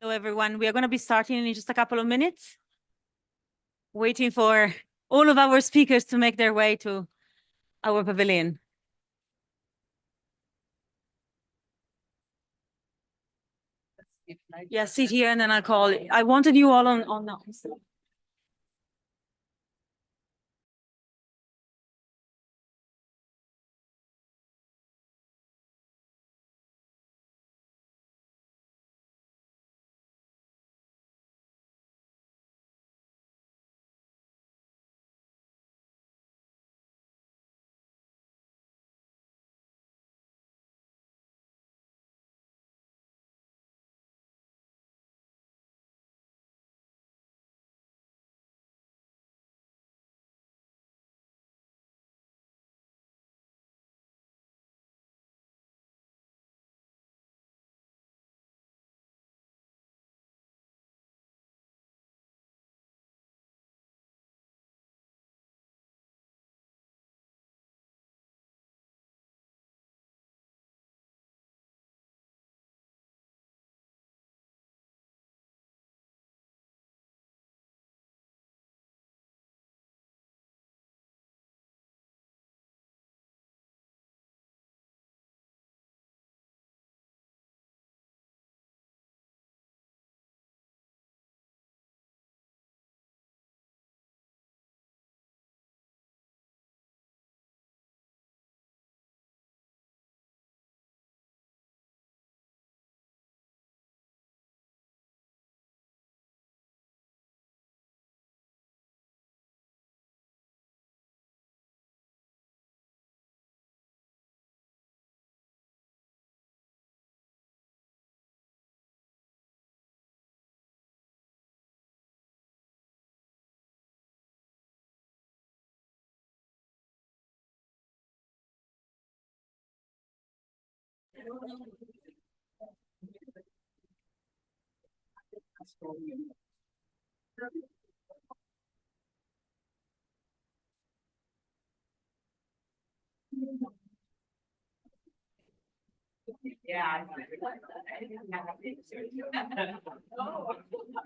Hello, everyone. We are going to be starting in just a couple of minutes, waiting for all of our speakers to make their way to our pavilion. Yeah, sit here and then I'll call. I wanted you all on now.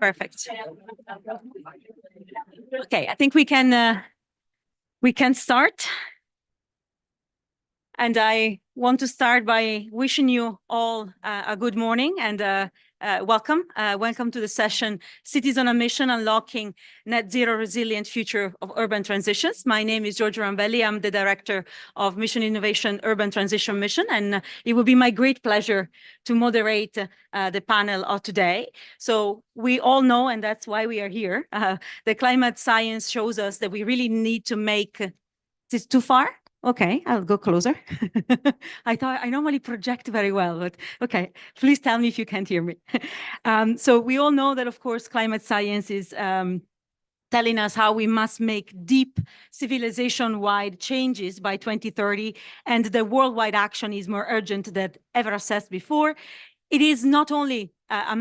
Perfect. Okay, I think we can start. And I want to start by wishing you all a good morning and welcome. Welcome to the session, Cities on a Mission, Unlocking Net Zero Resilient Future of Urban Transitions. My name is Giorgio Rambelli. I'm the Director of Mission Innovation Urban Transition Mission, and it will be my great pleasure to moderate the panel of today. So we all know, and that's why we are here, the climate science shows us that we really need to make, is this too far? Okay, I'll go closer. I thought I normally project very well, but okay, please tell me if you can't hear me. So we all know that, of course, climate science is telling us how we must make deep civilization-wide changes by 2030, and the worldwide action is more urgent than ever assessed before. It is not only a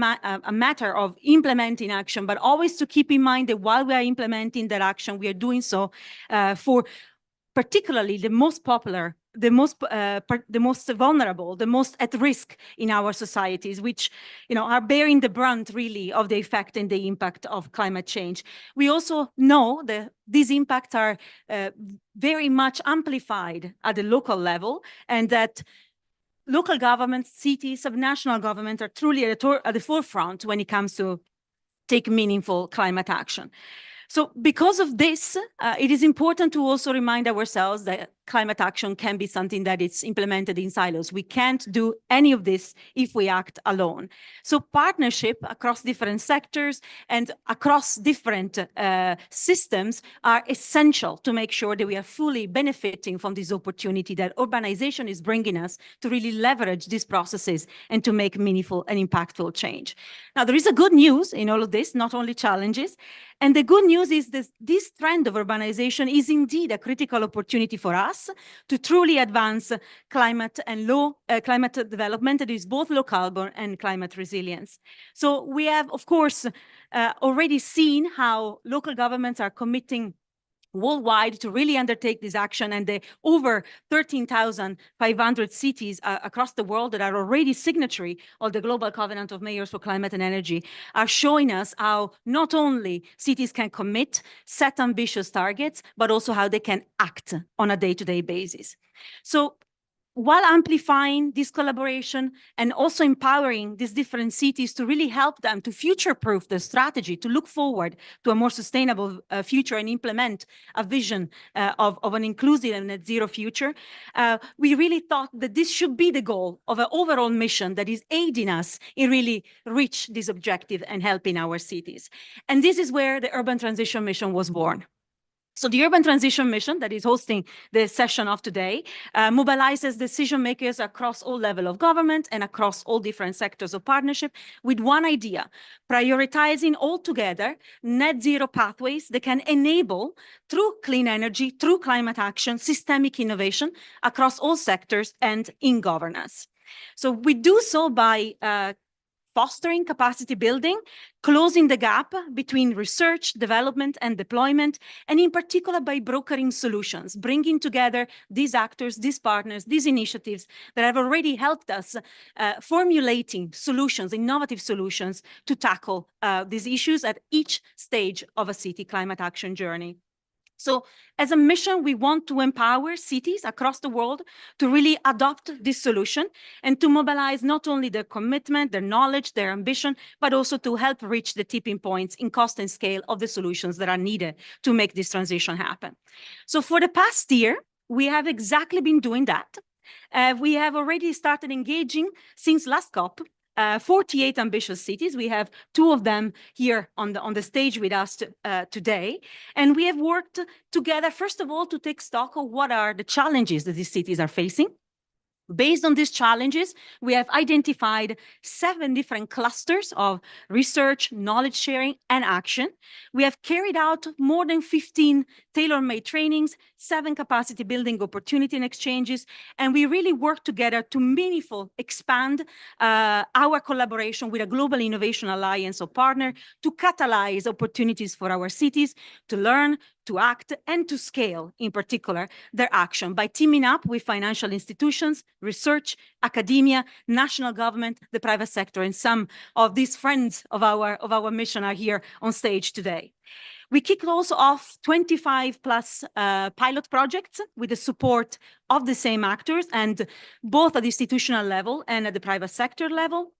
matter of implementing action, but always to keep in mind that while we are implementing that action, we are doing so for particularly the most popular, the most vulnerable, the most at risk in our societies, which are bearing the brunt really of the effect and the impact of climate change. We also know that these impacts are very much amplified at the local level, and that local governments, cities, subnational governments are truly at the forefront when it comes to take meaningful climate action. So because of this, it is important to also remind ourselves that climate action can be something that is implemented in silos. We can't do any of this if we act alone. So partnership across different sectors and across different systems are essential to make sure that we are fully benefiting from this opportunity that urbanization is bringing us to really leverage these processes and to make meaningful and impactful change. Now, there is a good news in all of this, not only challenges. And the good news is this trend of urbanization is indeed a critical opportunity for us to truly advance climate and climate development that is both low carbon and climate resilience. So we have, of course, already seen how local governments are committing worldwide to really undertake this action, and the over 13,500 cities across the world that are already signatory of the Global Covenant of Mayors for Climate and Energy are showing us how not only cities can commit, set ambitious targets, but also how they can act on a day-to-day basis. So while amplifying this collaboration and also empowering these different cities to really help them to future-proof their strategy, to look forward to a more sustainable future and implement a vision of an inclusive and net zero future, we really thought that this should be the goal of an overall mission that is aiding us in really reach this objective and helping our cities. And this is where the Urban Transition Mission was born. So the Urban Transition Mission that is hosting the session of today mobilizes decision makers across all levels of government and across all different sectors of partnership with one idea: prioritizing altogether net zero pathways that can enable, through clean energy, through climate action, systemic innovation across all sectors and in governance. So we do so by fostering capacity building, closing the gap between research, development, and deployment, and in particular by brokering solutions, bringing together these actors, these partners, these initiatives that have already helped us formulating solutions, innovative solutions to tackle these issues at each stage of a city climate action journey. So as a mission, we want to empower cities across the world to really adopt this solution and to mobilize not only their commitment, their knowledge, their ambition, but also to help reach the tipping points in cost and scale of the solutions that are needed to make this transition happen. So for the past year, we have exactly been doing that. We have already started engaging since last COP 48 ambitious cities. We have 2 of them here on the stage with us today. And we have worked together, first of all, to take stock of what are the challenges that these cities are facing. Based on these challenges, we have identified 7 different clusters of research, knowledge sharing, and action. We have carried out more than 15 tailor-made trainings, 7 capacity building opportunity and exchanges, and we really work together to meaningfully expand our collaboration with a Global Innovation Alliance or partner to catalyze opportunities for our cities to learn, to act, and to scale, in particular, their action by teaming up with financial institutions, research, academia, national government, the private sector, and some of these friends of our mission are here on stage today. We kicked also off 25 plus pilot projects with the support of the same actors, and both at the institutional level and at the private sector level.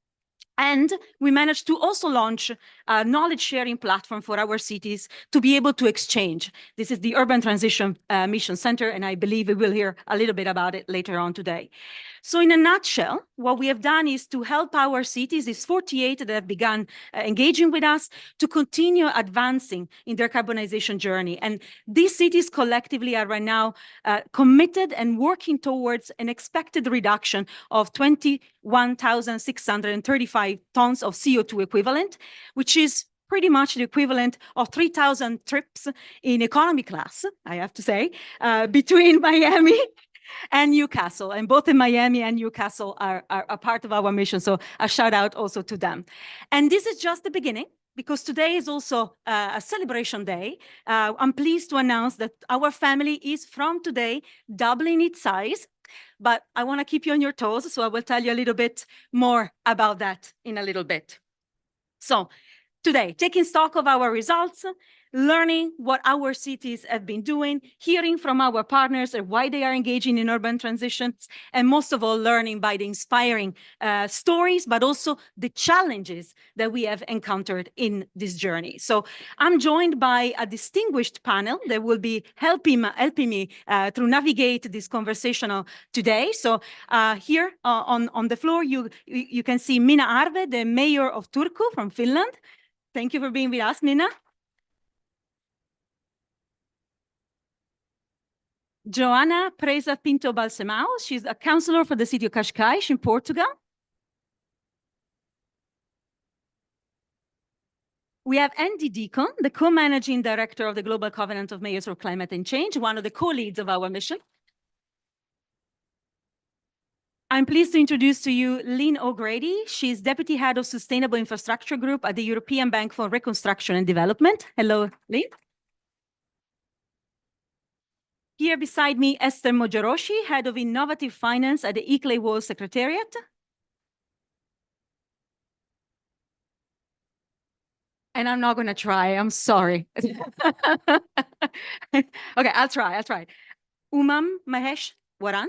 And we managed to also launch a knowledge sharing platform for our cities to be able to exchange. This is the Urban Transition Mission Center, and I believe we will hear a little bit about it later on today. So in a nutshell, what we have done is to help our cities, these 48 that have begun engaging with us, to continue advancing in their decarbonization journey. And these cities collectively are right now committed and working towards an expected reduction of 21,635 tons of CO2 equivalent, which is pretty much the equivalent of 3,000 trips in economy class, I have to say, between Miami and Newcastle. And both in Miami and Newcastle are a part of our mission. So a shout out also to them. And this is just the beginning, because today is also a celebration day. I'm pleased to announce that our family is from today doubling its size. But I want to keep you on your toes, so I will tell you a little bit more about that in a little bit. So today, taking stock of our results, learning what our cities have been doing, hearing from our partners and why they are engaging in urban transitions, and most of all, learning by the inspiring stories, but also the challenges that we have encountered in this journey. So I'm joined by a distinguished panel that will be helping me to navigate this conversation today. So here on the floor, you can see Minna Arve, the mayor of Turku from Finland. Thank you for being with us, Minna. Joana Presa Pinto Balsemão, she's a councillor for the city of Cascais in Portugal. We have Andy Deacon, the co-managing director of the Global Covenant of Mayors for Climate and Change, one of the co-leads of our mission. I'm pleased to introduce to you Lynn O'Grady. She's Deputy Head of Sustainable Infrastructure Group at the European Bank for Reconstruction and Development. Hello, Lynn. Here beside me, Esther Mojaroshi, Head of Innovative Finance at the ICLEI World Secretariat. And I'm not going to try. I'm sorry. Okay, I'll try. Umam Mahesh Waran.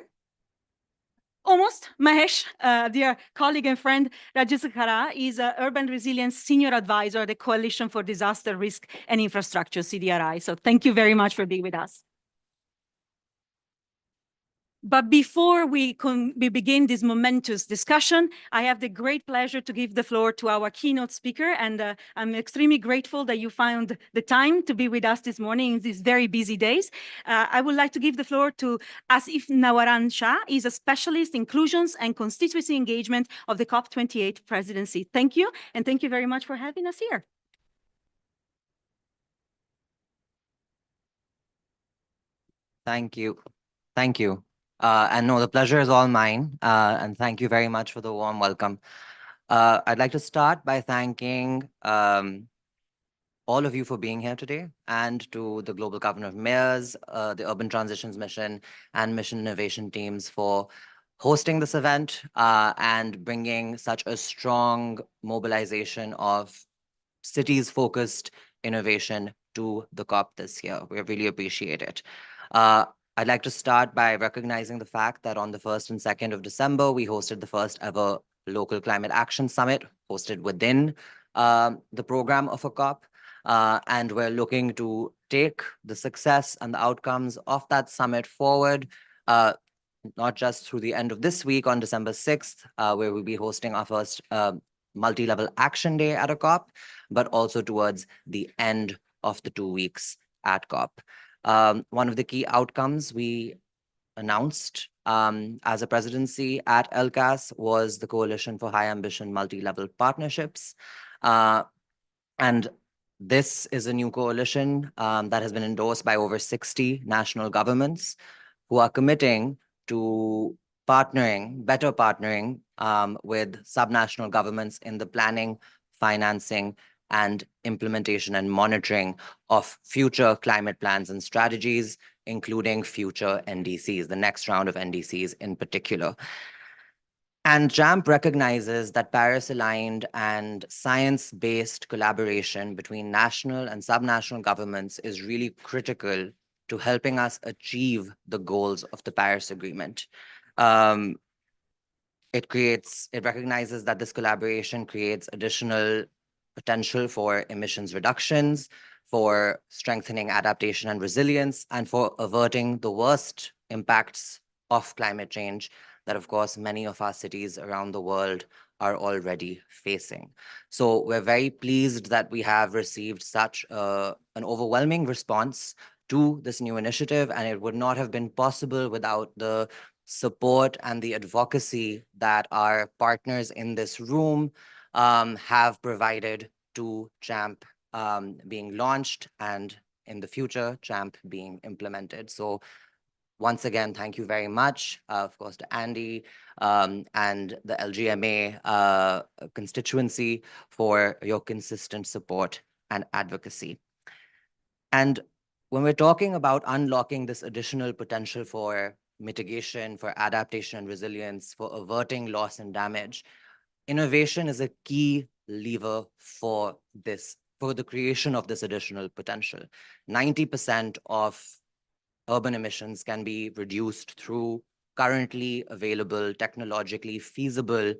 Almost. Mahesh, dear colleague and friend, Rajat Khara is an Urban Resilience Senior Advisor at the Coalition for Disaster Risk and Infrastructure, CDRI. So thank you very much for being with us. But before we begin this momentous discussion, I have the great pleasure to give the floor to our keynote speaker. And I'm extremely grateful that you found the time to be with us this morning in these very busy days. I would like to give the floor to Asif Nawaran Shah. He's a specialist in inclusions and constituency engagement of the COP28 presidency. Thank you. And thank you very much for having us here. Thank you. Thank you. And no, the pleasure is all mine. And thank you very much for the warm welcome. I'd like to start by thanking all of you for being here today, and to the Global Governor of Mayors, the Urban Transitions Mission, and Mission Innovation teams for hosting this event and bringing such a strong mobilization of cities-focused innovation to the COP this year. We really appreciate it. I'd like to start by recognizing the fact that on the 1st and 2nd of December, we hosted the first ever Local Climate Action Summit, hosted within the program of a COP. And we're looking to take the success and the outcomes of that summit forward, not just through the end of this week on December 6th, where we'll be hosting our first multi-level action day at a COP, but also towards the end of the 2 weeks at COP. One of the key outcomes we announced as a presidency at LCAS was the Coalition for High Ambition Multi-Level Partnerships. And this is a new coalition that has been endorsed by over 60 national governments who are committing to better partnering with subnational governments in the planning, financing, and implementation and monitoring of future climate plans and strategies, including future NDCs, the next round of NDCs in particular. And JAMP recognizes that Paris-aligned and science-based collaboration between national and subnational governments is really critical to helping us achieve the goals of the Paris Agreement. It recognizes that this collaboration creates additional potential for emissions reductions, for strengthening adaptation and resilience, and for averting the worst impacts of climate change that, of course, many of our cities around the world are already facing. So we're very pleased that we have received such an overwhelming response to this new initiative, and it would not have been possible without the support and the advocacy that our partners in this room have provided to JAMP being launched, and in the future, JAMP being implemented. So once again, thank you very much, of course, to Andy and the LGMA constituency for your consistent support and advocacy. And when we're talking about unlocking this additional potential for mitigation, for adaptation and resilience, for averting loss and damage, innovation is a key lever for the creation of this additional potential. 90% of urban emissions can be reduced through currently available, technologically feasible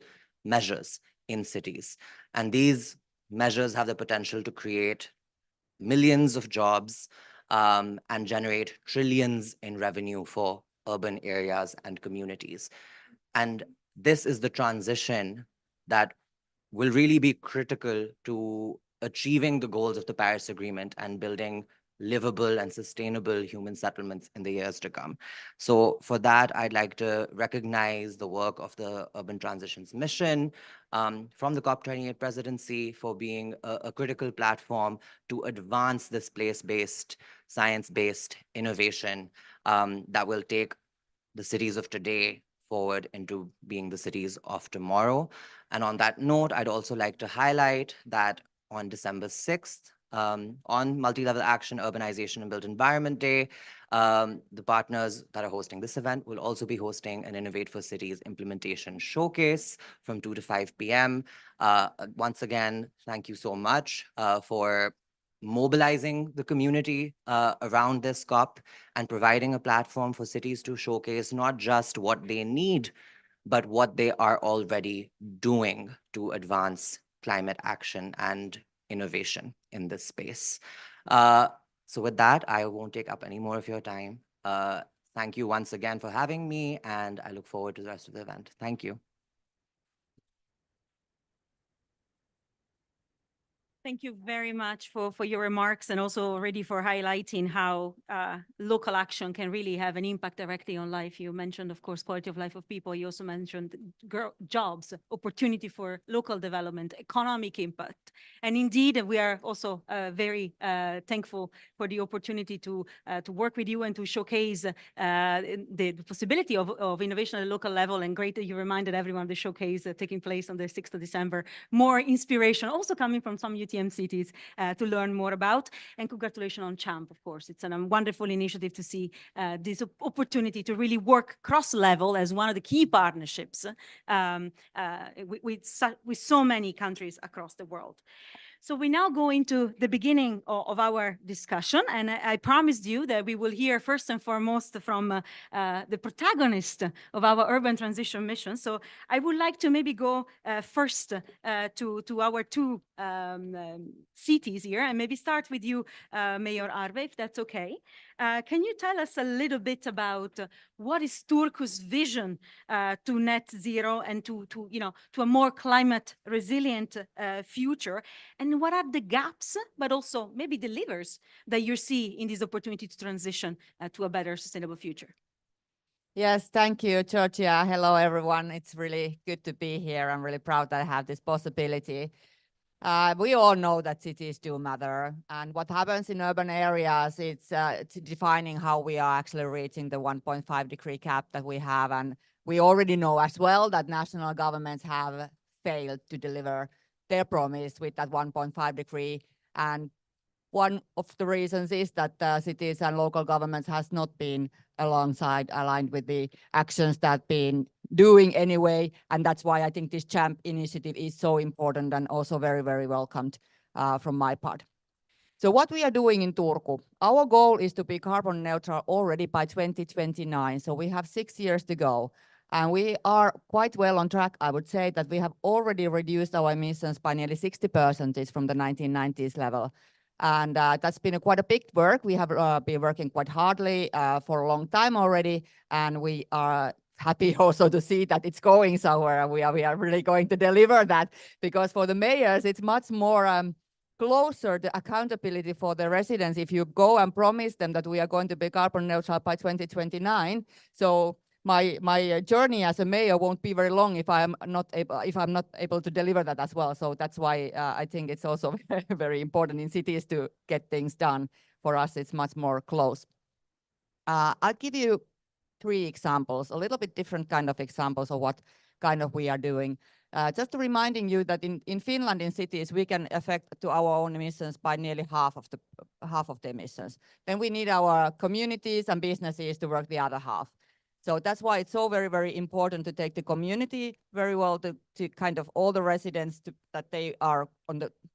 measures in cities. And these measures have the potential to create millions of jobs and generate trillions in revenue for urban areas and communities. And this is the transition that will really be critical to achieving the goals of the Paris Agreement and building livable and sustainable human settlements in the years to come. So for that, I'd like to recognize the work of the Urban Transitions Mission from the COP28 presidency for being a critical platform to advance this place-based, science-based innovation that will take the cities of today forward into being the cities of tomorrow. And on that note, I'd also like to highlight that on December 6th, on Multi-Level Action, Urbanization and Built Environment Day, the partners that are hosting this event will also be hosting an Innovate for Cities implementation showcase from 2 to 5 p.m. Once again, thank you so much for mobilizing the community around this COP and providing a platform for cities to showcase not just what they need, but what they are already doing to advance climate action and innovation in this space. So with that, I won't take up any more of your time. Thank you once again for having me, and I look forward to the rest of the event. Thank you. Thank you very much for your remarks and also already for highlighting how local action can really have an impact directly on life. You mentioned, of course, quality of life of people. You also mentioned jobs, opportunity for local development, economic impact. And indeed, we are also very thankful for the opportunity to work with you and to showcase the possibility of innovation at a local level. And great that you reminded everyone of the showcase taking place on the 6th of December. More inspiration also coming from some UTM cities to learn more about. And congratulations on CHAMP, of course. It's a wonderful initiative to see this opportunity to really work cross-level as one of the key partnerships with so many countries across the world. So we now go into the beginning of our discussion, and I promised you that we will hear first and foremost from the protagonist of our urban transition mission. So I would like to maybe go first to our two cities here, and maybe start with you, Mayor Arve, if that's okay. Can you tell us a little bit about what is Turku's vision to net zero and to a more climate resilient future, and what are the gaps, but also maybe the levers that you see in this opportunity to transition to a better sustainable future? Yes, thank you, Georgia. Hello, everyone. It's really good to be here. I'm really proud that I have this possibility. We all know that cities do matter, and what happens in urban areas, it's defining how we are actually reaching the 1.5-degree cap that we have. And we already know as well that national governments have failed to deliver their promise with that 1.5 degree. And one of the reasons is that cities and local governments has not been aligned with the actions that been doing anyway. And that's why I think this CHAMP initiative is so important and also very, very welcomed from my part. So what we are doing in Turku, our goal is to be carbon neutral already by 2029. So we have 6 years to go. And we are quite well on track. I would say that we have already reduced our emissions by nearly 60% from the 1990s level. And that's been quite a big work. We have been working quite hardly for a long time already. And we are happy also to see that it's going somewhere. We are really going to deliver that, because for the mayors, it's much more closer the accountability for the residents if you go and promise them that we are going to be carbon neutral by 2029. So my journey as a mayor won't be very long if I'm not able to deliver that as well. So that's why I think it's also very important in cities to get things done. For us, it's much more close. I'll give you 3 examples, a little bit different kind of examples of what kind of we are doing. Just reminding you that in Finland, in cities, we can affect to our own emissions by nearly half of the emissions. Then we need our communities and businesses to work the other half. So that's why it's so very, very important to take the community very well, to kind of all the residents that they are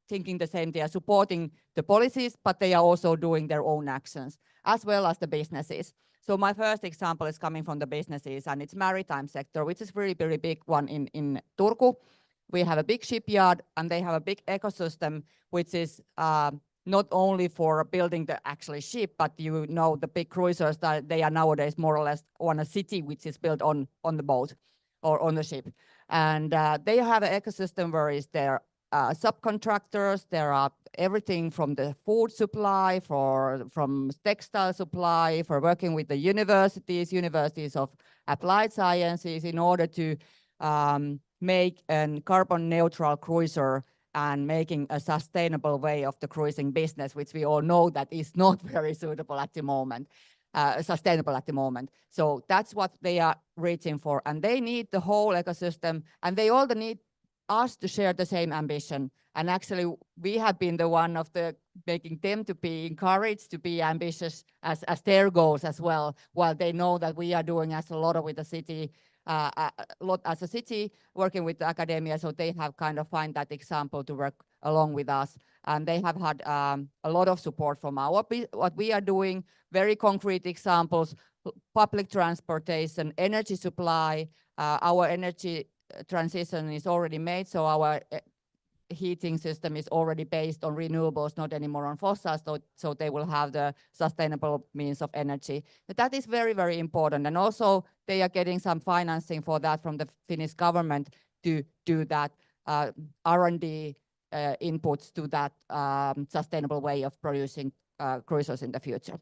thinking the same. They are supporting the policies, but they are also doing their own actions, as well as the businesses. So my first example is coming from the businesses, and it's maritime sector, which is very, very big one in Turku. We have a big shipyard, and they have a big ecosystem, which is not only for building the actual ship, but the big cruisers that they are nowadays more or less on a city which is built on the boat or on the ship. And they have an ecosystem where is there subcontractors, there are everything from the food supply, from textile supply, for working with the universities of applied sciences in order to make a carbon neutral cruiser and making a sustainable way of the cruising business, which we all know that is not very suitable at the moment, sustainable at the moment. So that's what they are reaching for. And they need the whole ecosystem, and they all need us to share the same ambition. And actually, we have been one of the making them to be encouraged to be ambitious as their goals as well, while they know that we are doing as a lot with the city, a lot as a city working with the academia, so they have kind of find that example to work along with us. And they have had a lot of support from what we are doing, very concrete examples, public transportation, energy supply. Our energy transition is already made, so our heating system is already based on renewables, not anymore on fossils, so they will have the sustainable means of energy. But that is very, very important. And also they are getting some financing for that from the Finnish government to do that R&D inputs to that sustainable way of producing cruisers in the future.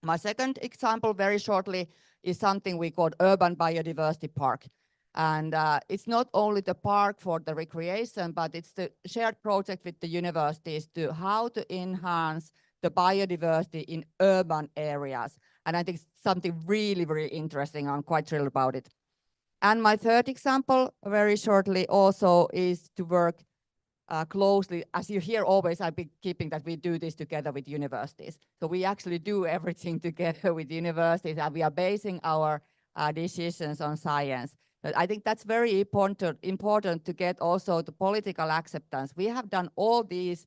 My second example, very shortly, is something we call Urban Biodiversity Park. And it's not only the park for the recreation, but it's the shared project with the universities to how to enhance the biodiversity in urban areas. And I think it's something really, very interesting. I'm quite thrilled about it. And my third example, very shortly, also is to work closely. As you hear always, I've been keeping that we do this together with universities. So we actually do everything together with universities, and we are basing our decisions on science. But I think that's very important to get also the political acceptance. We have done all these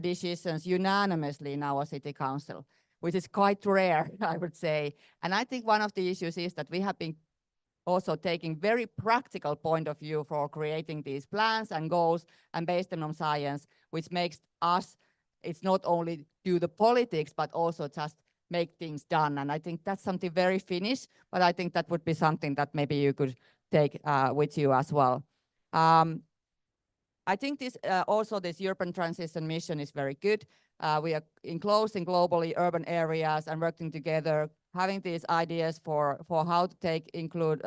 decisions unanimously in our city council, which is quite rare, I would say. And I think one of the issues is that we have been also taking very practical point of view for creating these plans and goals and based them on science, which makes us, it's not only do the politics, but also just make things done. And I think that's something very Finnish, but I think that would be something that maybe you could take with you as well. I think this also this urban transition mission is very good. We are enclosing globally urban areas and working together, having these ideas for how to include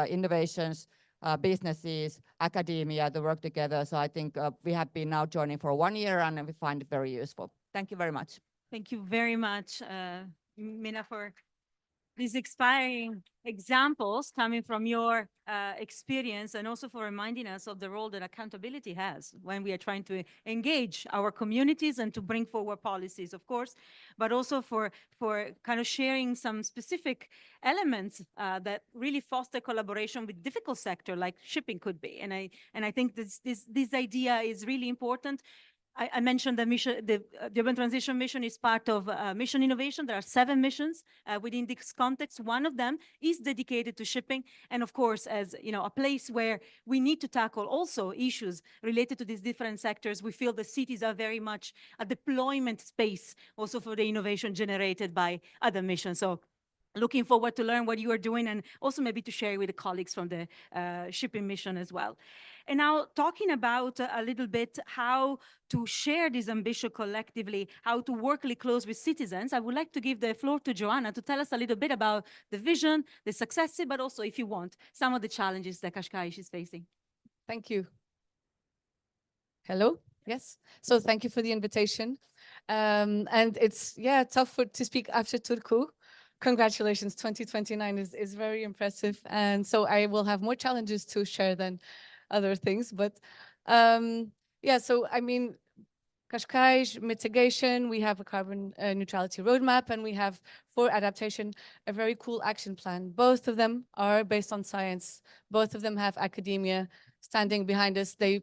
innovations, businesses, academia to work together. So I think we have been now joining for 1 year and we find it very useful. Thank you very much. Thank you very much, Minna, for these inspiring examples coming from your experience, and also for reminding us of the role that accountability has when we are trying to engage our communities and to bring forward policies, of course, but also for kind of sharing some specific elements that really foster collaboration with difficult sector like shipping could be. And I think this idea is really important. I mentioned the mission, the urban transition mission is part of mission innovation. There are 7 missions within this context. One of them is dedicated to shipping. And of course, as you know, a place where we need to tackle also issues related to these different sectors. We feel the cities are very much a deployment space also for the innovation generated by other missions. So looking forward to learn what you are doing and also maybe to share with the colleagues from the shipping mission as well. And now talking about a little bit how to share this ambition collectively, how to work really close with citizens, I would like to give the floor to Joanna to tell us a little bit about the vision, the successes, but also, if you want, some of the challenges that Qashqai is facing. Thank you. Hello? Yes. So thank you for the invitation. And it's, tough to speak after Turku. Congratulations, 2029 is very impressive. And so I will have more challenges to share than other things. But so I mean, Qashqai mitigation, we have a carbon neutrality roadmap, and we have for adaptation a very cool action plan. Both of them are based on science. Both of them have academia standing behind us. They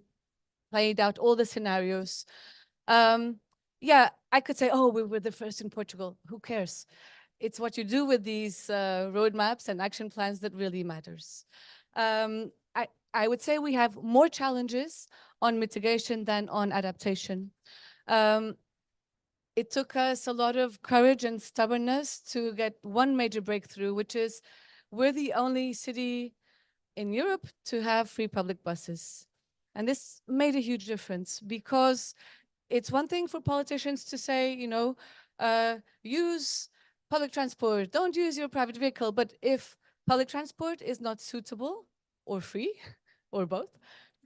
played out all the scenarios. I could say, oh, we were the first in Portugal. Who cares? It's what you do with these roadmaps and action plans that really matters. I would say we have more challenges on mitigation than on adaptation. It took us a lot of courage and stubbornness to get one major breakthrough, which is we're the only city in Europe to have free public buses. And this made a huge difference, because it's one thing for politicians to say, you know, use public transport, don't use your private vehicle. But if public transport is not suitable or free, or both,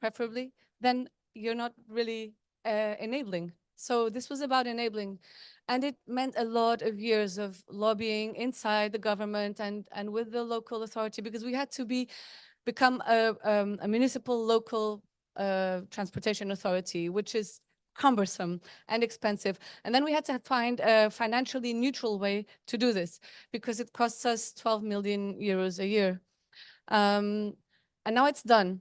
preferably, then you're not really enabling. So this was about enabling. And it meant a lot of years of lobbying inside the government and with the local authority, because we had to become a municipal local transportation authority, which is cumbersome and expensive. And then we had to find a financially neutral way to do this because it costs us 12 million euros a year. And now it's done.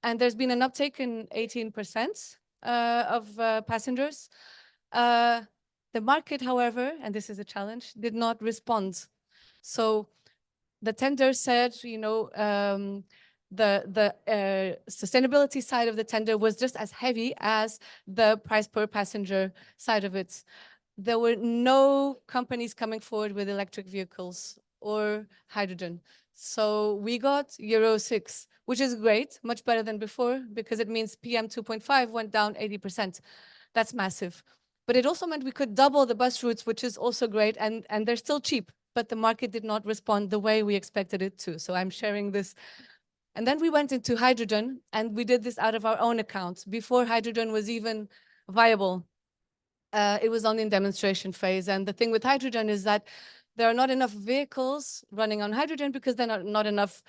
And there's been an uptake in 18% of passengers. The market, however, and this is a challenge, did not respond. So the tender said, the sustainability side of the tender was just as heavy as the price per passenger side of it. There were no companies coming forward with electric vehicles or hydrogen. So we got Euro 6, which is great, much better than before, because it means PM 2.5 went down 80%. That's massive. But it also meant we could double the bus routes, which is also great, and they're still cheap, but the market did not respond the way we expected it to. So I'm sharing this. And then we went into hydrogen, and we did this out of our own accounts. Before hydrogen was even viable, it was only in demonstration phase. And the thing with hydrogen is that there are not enough vehicles running on hydrogen because there are not enough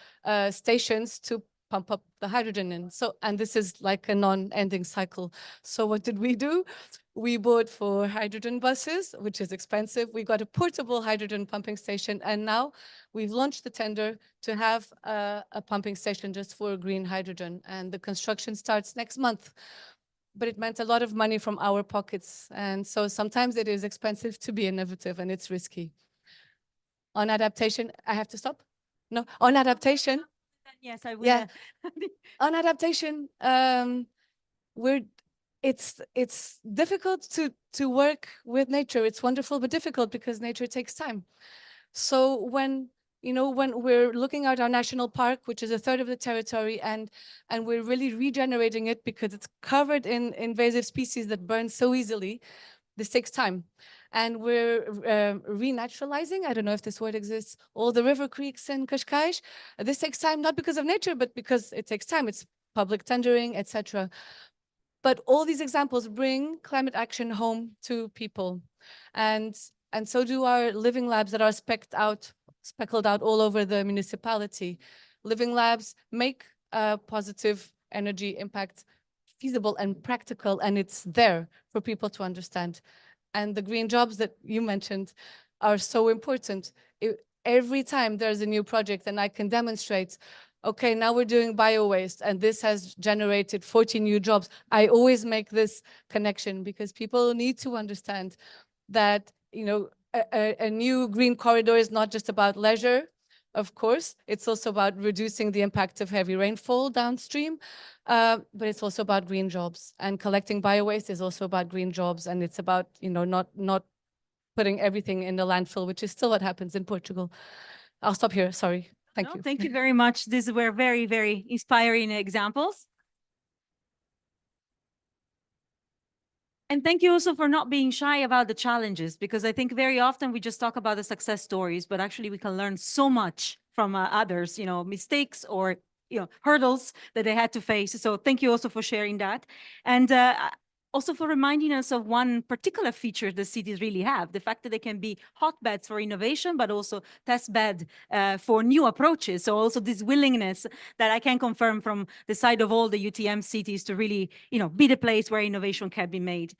stations to pump up the hydrogen in. So, and this is like a non-ending cycle. So what did we do? We bought 4 hydrogen buses, which is expensive. We got a portable hydrogen pumping station, and now we've launched the tender to have a pumping station just for green hydrogen. And the construction starts next month. But it meant a lot of money from our pockets. And so sometimes it is expensive to be innovative, and it's risky. On adaptation, I have to stop? No, on adaptation. Yes, I will. Yeah. On adaptation, it's difficult to work with nature. It's wonderful, but difficult because nature takes time. So when we're looking at our national park, which is 1/3 of the territory, and we're really regenerating it because it's covered in invasive species that burn so easily, this takes time. And we're renaturalizing, I don't know if this word exists, all the river creeks in Cascais. This takes time, not because of nature, but because it takes time. It's public tendering, etc. But all these examples bring climate action home to people. And so do our living labs that are speckled out all over the municipality. Living labs make a positive energy impact feasible and practical, and it's there for people to understand. And the green jobs that you mentioned are so important. Every time there's a new project and I can demonstrate, okay, now we're doing bio-waste and this has generated 40 new jobs, I always make this connection because people need to understand that, a new green corridor is not just about leisure. Of course, it's also about reducing the impact of heavy rainfall downstream, but it's also about green jobs. And collecting bio-waste is also about green jobs, and it's about not putting everything in the landfill, which is still what happens in Portugal. I'll stop here. Sorry. Thank you. Thank you very much. These were very, very inspiring examples. And thank you also for not being shy about the challenges, because I think very often we just talk about the success stories, but actually we can learn so much from others, mistakes or hurdles that they had to face. So thank you also for sharing that. And also for reminding us of one particular feature the cities really have, the fact that they can be hotbeds for innovation, but also test bed for new approaches. So also this willingness that I can confirm from the side of all the UTM cities to really, be the place where innovation can be made.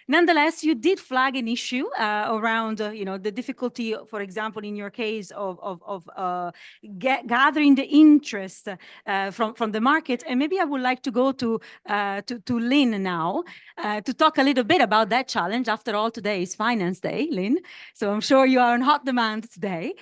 Nonetheless, you did flag an issue around, the difficulty, for example, in your case of gathering the interest from the market. And maybe I would like to go to Lynn now to talk a little bit about that challenge. After all, today is Finance Day, Lynn. So I'm sure you are on hot demand today.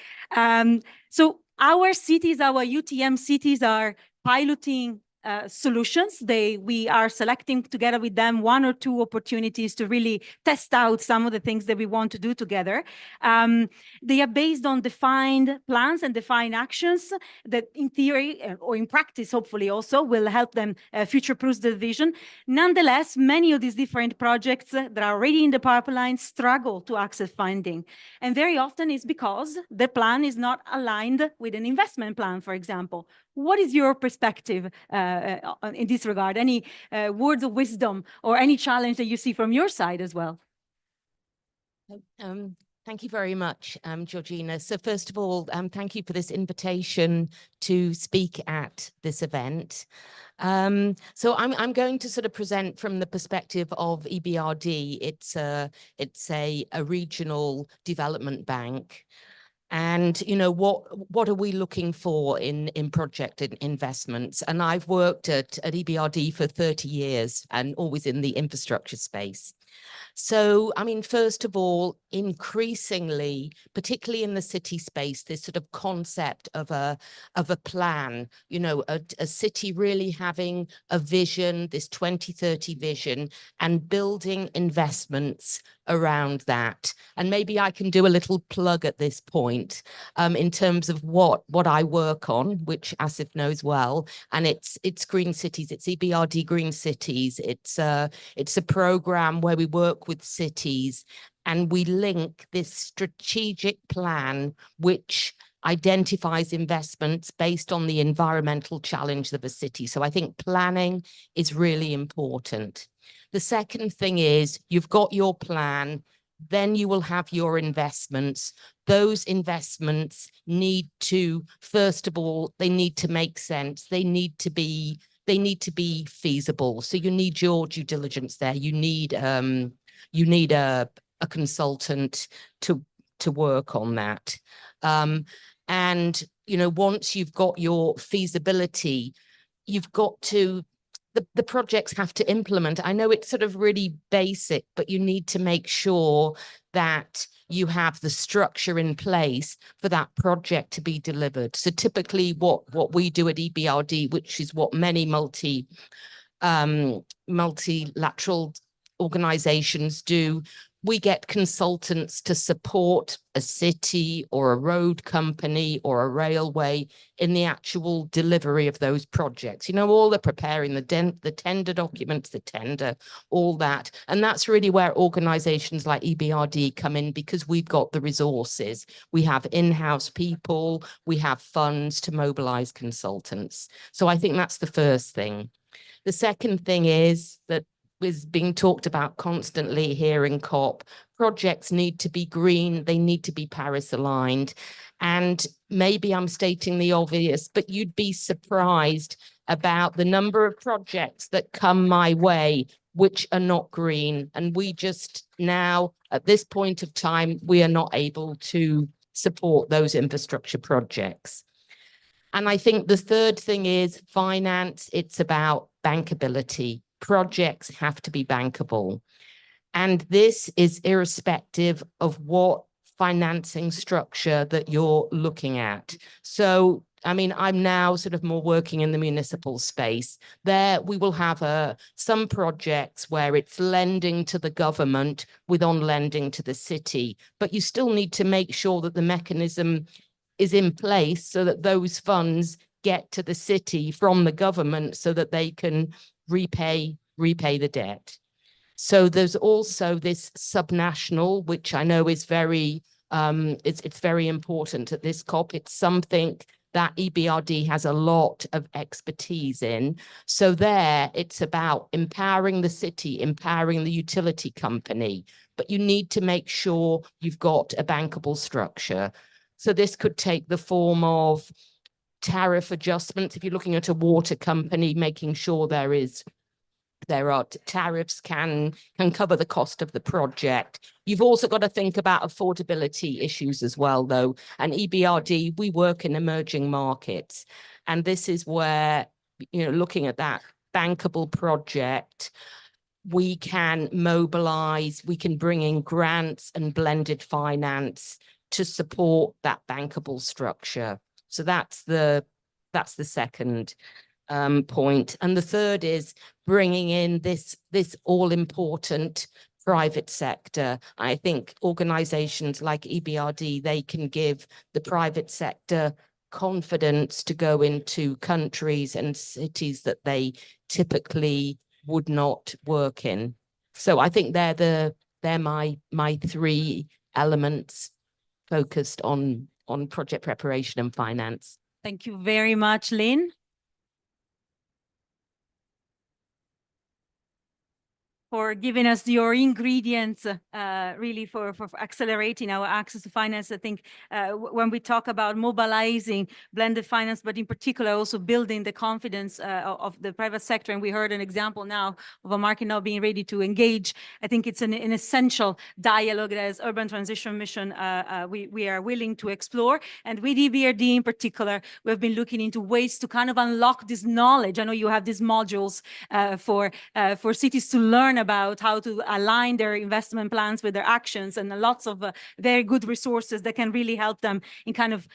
So our cities, our UTM cities are piloting solutions. We are selecting together with them 1 or 2 opportunities to really test out some of the things that we want to do together. They are based on defined plans and defined actions that in theory or in practice, hopefully also will help them future-proof the vision. Nonetheless, many of these different projects that are already in the pipeline struggle to access funding. And very often it's because the plan is not aligned with an investment plan, for example. What is your perspective in this regard? Any words of wisdom or any challenge that you see from your side as well? Thank you very much, Georgina. So first of all, thank you for this invitation to speak at this event. So I'm going to sort of present from the perspective of EBRD. It's a regional development bank. And, you know, what are we looking for in project investments? And I've worked at EBRD for 30 years and always in the infrastructure space. So, I mean, first of all, increasingly, particularly in the city space, this sort of concept of a plan, you know, a city really having a vision, this 2030 vision, and building investments around that. And maybe I can do a little plug at this point in terms of what I work on, which Asif knows well, and it's Green Cities, it's EBRD Green Cities. It's a program where we work with cities and we link this strategic plan which identifies investments based on the environmental challenge of a city. So I think planning is really important. The second thing is you've got your plan, then you will have your investments. Those investments need to, first of all, they need to make sense. They need to be feasible. So you need your due diligence there. You need a consultant to work on that. And you know, once you've got your feasibility, you've got to the projects have to implement. I know it's sort of really basic, but you need to make sure that you have the structure in place for that project to be delivered. So typically what we do at EBRD, which is what many multilateral organizations do, we get consultants to support a city or a road company or a railway in the actual delivery of those projects. You know, all the preparing the tender documents, the tender, all that. And that's really where organizations like EBRD come in, because we've got the resources. We have in-house people, we have funds to mobilize consultants. So I think that's the first thing. The second thing is that is being talked about constantly here in COP. Projects need to be green, they need to be Paris aligned. And maybe I'm stating the obvious, but you'd be surprised about the number of projects that come my way which are not green. And we just now, at this point of time, we are not able to support those infrastructure projects. And I think the third thing is finance. It's about bankability. Projects have to be bankable. And this is irrespective of what financing structure that you're looking at. So, I mean, I'm now sort of more working in the municipal space. There we will have some projects where it's lending to the government with on lending to the city, but you still need to make sure that the mechanism is in place so that those funds get to the city from the government so that they can repay the debt. So there's also this subnational, which I know is very, it's very important at this COP. It's something that EBRD has a lot of expertise in. So there, it's about empowering the city, empowering the utility company, but you need to make sure you've got a bankable structure. So this could take the form of tariff adjustments. If you're looking at a water company, making sure there are tariffs can cover the cost of the project. You've also got to think about affordability issues as well, though. And EBRD, we work in emerging markets. And this is where, you know, looking at that bankable project, we can mobilize, we can bring in grants and blended finance to support that bankable structure. So that's the second point. And the third is bringing in this all-important private sector. I think organizations like EBRD, they can give the private sector confidence to go into countries and cities that they typically would not work in. So I think they're my three elements focused on project preparation and finance. Thank you very much, Lynn. for giving us your ingredients, really for accelerating our access to finance. I think when we talk about mobilizing blended finance, but in particular also building the confidence of the private sector, and we heard an example now of a market now being ready to engage. I think it's an essential dialogue that as Urban Transition Mission we are willing to explore. And with EBRD in particular, we've been looking into ways to kind of unlock this knowledge. I know you have these modules for cities to learn about how to align their investment plans with their actions, and lots of very good resources that can really help them in kind of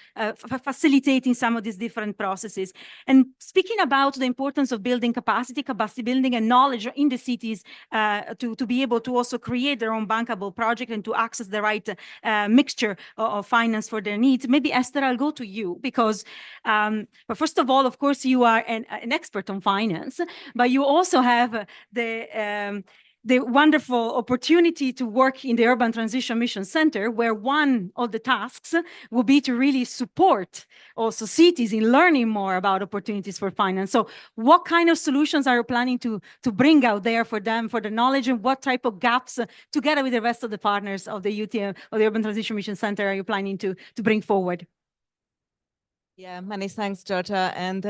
facilitating some of these different processes. And speaking about the importance of building capacity building and knowledge in the cities to be able to also create their own bankable project and to access the right mixture of finance for their needs. Maybe Esther, I'll go to you because, but first of all, of course, you are an expert on finance, but you also have the wonderful opportunity to work in the Urban Transition Mission Center, where one of the tasks will be to really support also cities in learning more about opportunities for finance. So what kind of solutions are you planning to bring out there for them, for the knowledge, and what type of gaps, together with the rest of the partners of the UTM, or the Urban Transition Mission Center, are you planning to bring forward? Yeah, many thanks, Georgia. And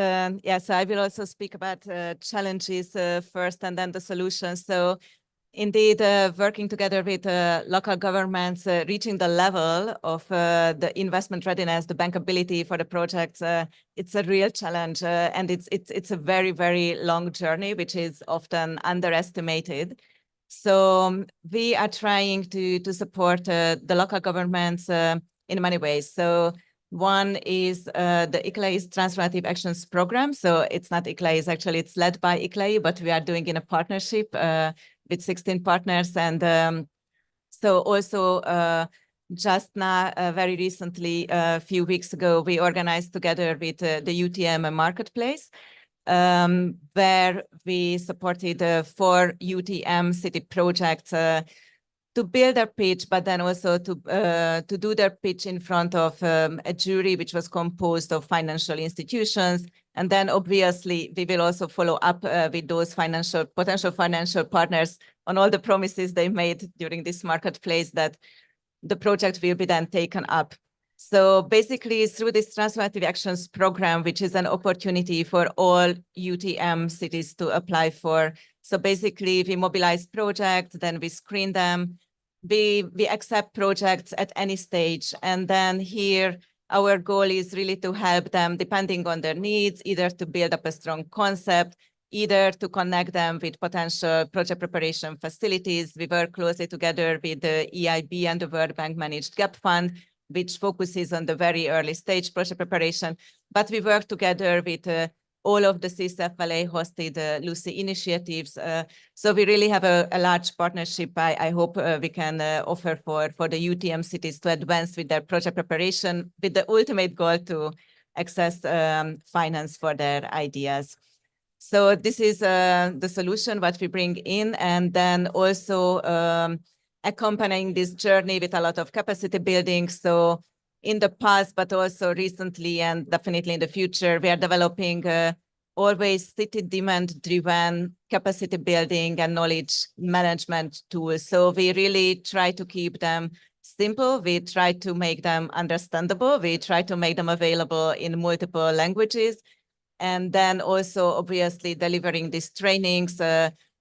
yes, I will also speak about challenges first and then the solutions. So indeed, working together with local governments, reaching the level of the investment readiness, the bankability for the projects, it's a real challenge. And it's a very, very long journey, which is often underestimated. So we are trying to support the local governments in many ways. So one is the ICLEI's Transformative Actions Program. So it's not ICLEI, actually it's led by ICLEI, but we are doing in a partnership with 16 partners. And so also just now, very recently, a few weeks ago, we organized together with the UTM Marketplace, where we supported 4 UTM city projects to build their pitch, but then also to do their pitch in front of a jury, which was composed of financial institutions. And then obviously we will also follow up with those potential financial partners on all the promises they made during this marketplace that the project will be then taken up. So basically through this Transformative Actions Program, which is an opportunity for all UTM cities to apply for. So basically we mobilize projects, then we screen them. We accept projects at any stage. And then here, our goal is really to help them, depending on their needs, either to build up a strong concept, either to connect them with potential project preparation facilities. We work closely together with the EIB and the World Bank Managed Gap Fund, which focuses on the very early stage project preparation. But we work together with all of the CISFLA hosted Lucy initiatives. So we really have a large partnership. I hope we can offer for the UTM cities to advance with their project preparation with the ultimate goal to access finance for their ideas. So this is the solution what we bring in, and then also accompanying this journey with a lot of capacity building. So in the past, but also recently and definitely in the future, we are developing always city demand-driven capacity building and knowledge management tools. So we really try to keep them simple. We try to make them understandable. We try to make them available in multiple languages. And then also obviously delivering these trainings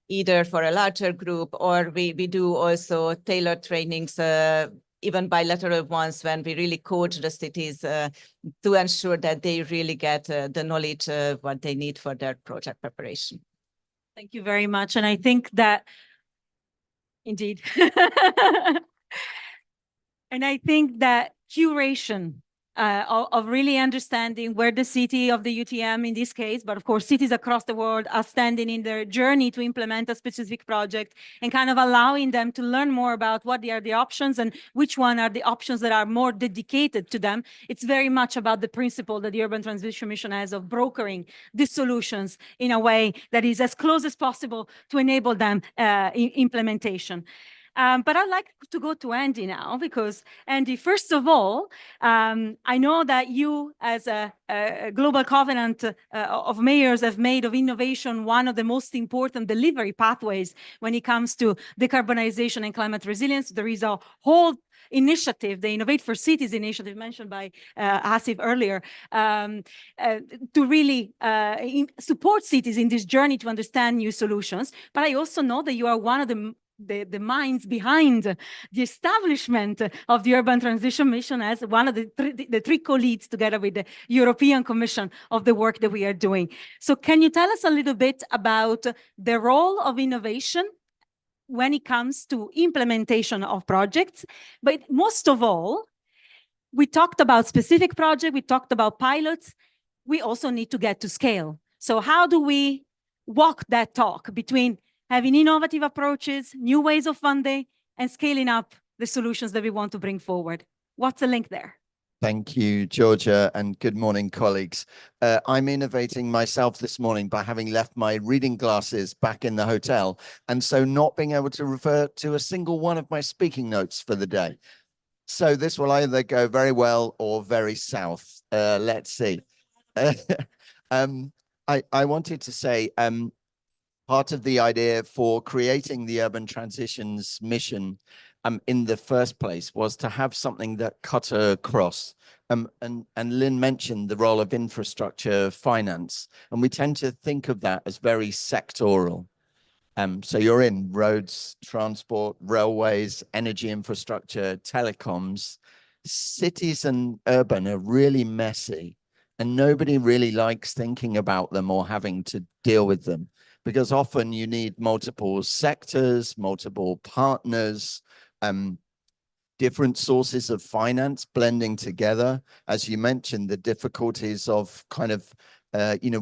either for a larger group, or we do also tailored trainings, even bilateral ones, when we really coach the cities to ensure that they really get the knowledge what they need for their project preparation. Thank you very much. And I think that, indeed, and I think that curation of really understanding where the city of the UTM in this case, but of course cities across the world are standing in their journey to implement a specific project, and kind of allowing them to learn more about what are the options and which one are the options that are more dedicated to them. It's very much about the principle that the Urban Transition Mission has of brokering these solutions in a way that is as close as possible to enable them in implementation. But I'd like to go to Andy now, because Andy, first of all, I know that you, as a global covenant of mayors, have made of innovation one of the most important delivery pathways when it comes to decarbonization and climate resilience. There is a whole initiative, the Innovate for Cities initiative mentioned by Asif earlier, to really support cities in this journey to understand new solutions. But I also know that you are one of the minds behind the establishment of the Urban Transition Mission as one of the three co-leads, together with the European Commission, of the work that we are doing. So can you tell us a little bit about the role of innovation when it comes to implementation of projects? But most of all, we talked about specific projects, we talked about pilots, we also need to get to scale. So how do we walk that talk between having innovative approaches, new ways of funding, and scaling up the solutions that we want to bring forward? What's the link there? Thank you, Georgia, and good morning, colleagues. I'm innovating myself this morning by having left my reading glasses back in the hotel, and so not being able to refer to a single one of my speaking notes for the day. So this will either go very well or very south. Let's see. I wanted to say, part of the idea for creating the Urban Transitions Mission in the first place was to have something that cut across. And Lynn mentioned the role of infrastructure finance, and we tend to think of that as very sectoral. So you're in roads, transport, railways, energy infrastructure, telecoms. Cities and urban are really messy, and nobody really likes thinking about them or having to deal with them, because often you need multiple sectors, multiple partners, different sources of finance blending together. As you mentioned, the difficulties of kind of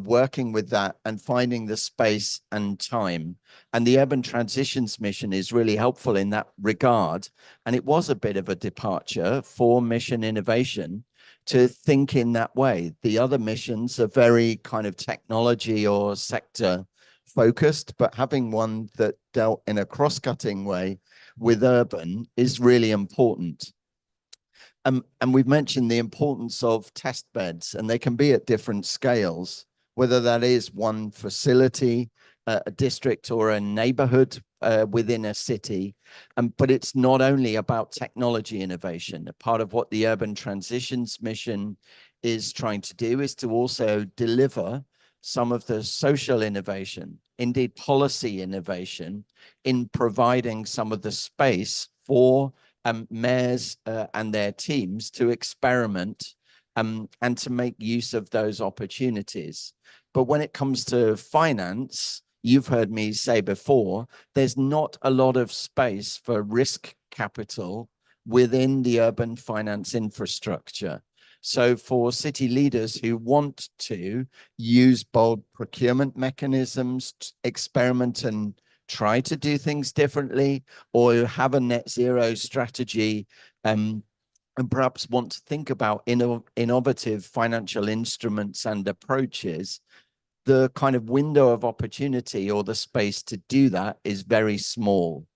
working with that and finding the space and time. And the Urban Transitions Mission is really helpful in that regard. And it was a bit of a departure for mission innovation to think in that way. The other missions are very kind of technology or sector focused, but having one that dealt in a cross-cutting way with urban is really important. And we've mentioned the importance of test beds, and they can be at different scales, whether that is one facility, a district, or a neighborhood within a city. But it's not only about technology innovation. A part of what the Urban Transitions Mission is trying to do is to also deliver some of the social innovation, indeed policy innovation, in providing some of the space for mayors and their teams to experiment and to make use of those opportunities. But when it comes to finance, you've heard me say before, there's not a lot of space for risk capital within the urban finance infrastructure. So for city leaders who want to use bold procurement mechanisms, experiment and try to do things differently, or have a net zero strategy, and perhaps want to think about innovative financial instruments and approaches, the kind of window of opportunity or the space to do that is very small.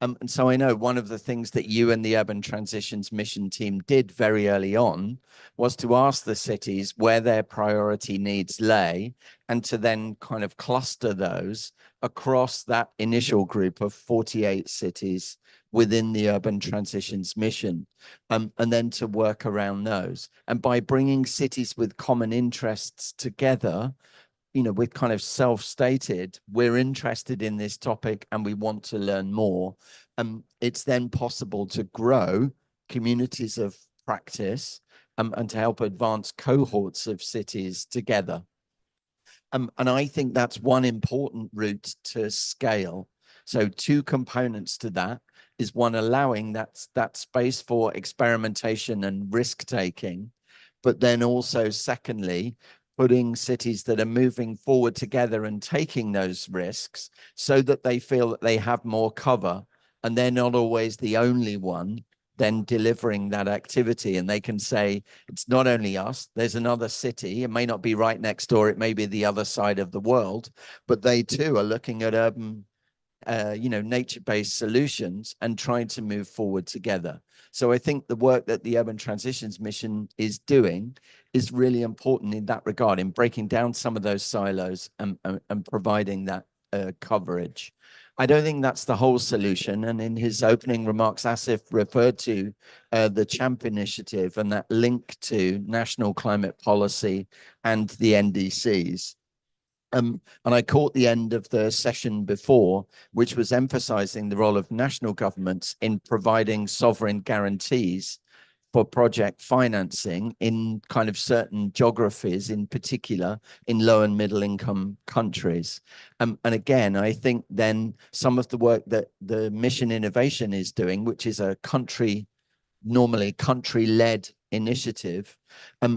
And so I know one of the things that you and the Urban Transitions Mission team did very early on was to ask the cities where their priority needs lay, and to then kind of cluster those across that initial group of 48 cities within the Urban Transitions Mission, and then to work around those. And by bringing cities with common interests together, with kind of self-stated, we're interested in this topic and we want to learn more. It's then possible to grow communities of practice and to help advance cohorts of cities together. And I think that's one important route to scale. So two components to that is one, allowing that space for experimentation and risk-taking, but then also secondly, putting cities that are moving forward together and taking those risks so that they feel that they have more cover, and they're not always the only one then delivering that activity. And they can say, it's not only us, there's another city. It may not be right next door, it may be the other side of the world, but they too are looking at urban nature-based solutions and trying to move forward together. So I think the work that the Urban Transitions Mission is doing is really important in that regard, in breaking down some of those silos and providing that coverage. I don't think that's the whole solution. And in his opening remarks, Asif referred to the CHAMP initiative and that link to national climate policy and the NDCs. And I caught the end of the session before, which was emphasizing the role of national governments in providing sovereign guarantees for project financing in kind of certain geographies, in particular in low and middle income countries. And again, I think then some of the work that the Mission Innovation is doing, which is a normally country-led initiative,